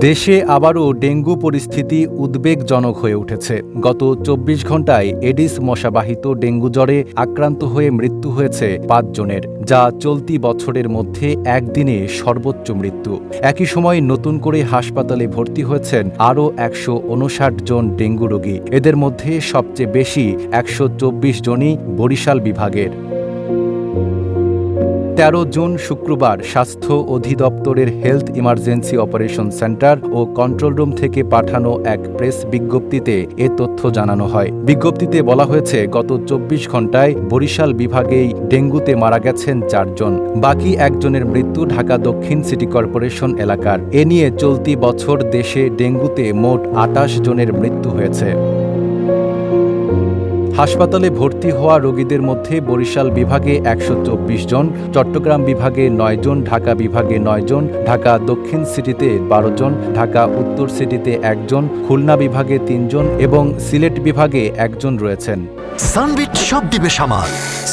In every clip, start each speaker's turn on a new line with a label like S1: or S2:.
S1: দেশে আবারও ডেঙ্গু পরিস্থিতি উদ্বেগজনক হয়ে উঠেছে। গত ২৪ ঘণ্টায় এডিস মশাবাহিত ডেঙ্গু জ্বরে আক্রান্ত হয়ে মৃত্যু হয়েছে ৫ জনের, যা চলতি বছরের মধ্যে একদিনে সর্বোচ্চ মৃত্যু। একই সময় নতুন করে হাসপাতালে ভর্তি হয়েছেন আরও ১৫৯ জন ডেঙ্গু রোগী। এদের মধ্যে সবচেয়ে বেশি ১২৪ জনই বরিশাল বিভাগের। ১৩ জুন শুক্রবার স্বাস্থ্য অধিদপ্তরের হেলথ ইমার্জেন্সি অপারেশন সেন্টার ও কন্ট্রোল রুম থেকে পাঠানো এক প্রেস বিজ্ঞপ্তিতে এ তথ্য জানানো হয়। বিজ্ঞপ্তিতে বলা হয়েছে, গত ২৪ ঘণ্টায় বরিশাল বিভাগেই ডেঙ্গুতে মারা গেছেন ৪ জন। বাকি একজনের মৃত্যু ঢাকা দক্ষিণ সিটি কর্পোরেশন এলাকার। এ নিয়ে চলতি বছর দেশে ডেঙ্গুতে মোট ২৮ জনের মৃত্যু হয়েছে। হাসপাতালে ভর্তি হওয়া রোগীদের মধ্যে বরিশাল বিভাগে ১২৪ জন, চট্টগ্রাম বিভাগে ৯ জন, ঢাকা বিভাগে ৯ জন, ঢাকা দক্ষিণ সিটিতে ১২ জন, ঢাকা উত্তর সিটিতে ১ জন, খুলনা বিভাগে ৩ জন এবং সিলেট বিভাগে ১ জন রয়েছেন।
S2: সানবিট সব দিবে সামাল।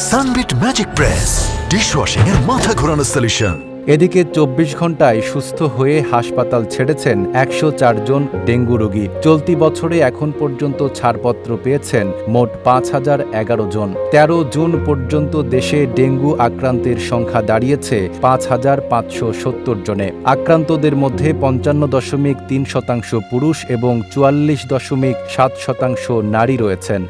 S2: সানবিট ম্যাজিক প্রেস ডিশওয়াশিং এর মাথা ঘোরানো সলিউশন।
S1: এদিকে ২৪ ঘণ্টায় সুস্থ হয়ে হাসপাতাল ছেড়েছেন ১০৪ জন ডেঙ্গু রোগী। চলতি বছরে এখন পর্যন্ত ছাড়পত্র পেয়েছেন মোট ৫,০১১ জন। ১৩ জুন পর্যন্ত দেশে ডেঙ্গু আক্রান্তের সংখ্যা দাঁড়িয়েছে ৫,৫৭০ জনে। আক্রান্তদের মধ্যে ৫৫.৩% পুরুষ এবং ৪৪.৭% নারী রয়েছেন।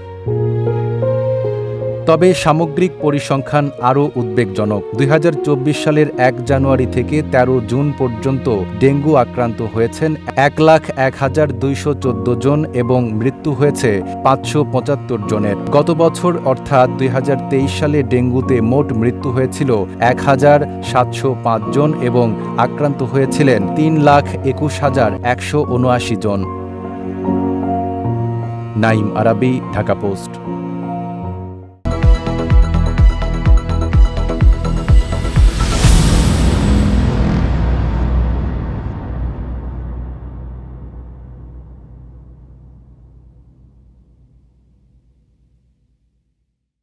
S1: তবে সামগ্রিক পরিসংখ্যান আরও উদ্বেগজনক। ২০২৪ সালের ১ জানুয়ারি থেকে ১৩ জুন পর্যন্ত ডেঙ্গু আক্রান্ত হয়েছেন ১,০১,২১৪ জন এবং মৃত্যু হয়েছে ৫৭৫ জনের। গত বছর অর্থাৎ ২০২৩ সালে ডেঙ্গুতে মোট মৃত্যু হয়েছিল ১,৭০৫ জন এবং আক্রান্ত হয়েছিলেন ৩,২১,১৭৯ জন। নাঈম আরাবী, ঢাকা পোস্ট।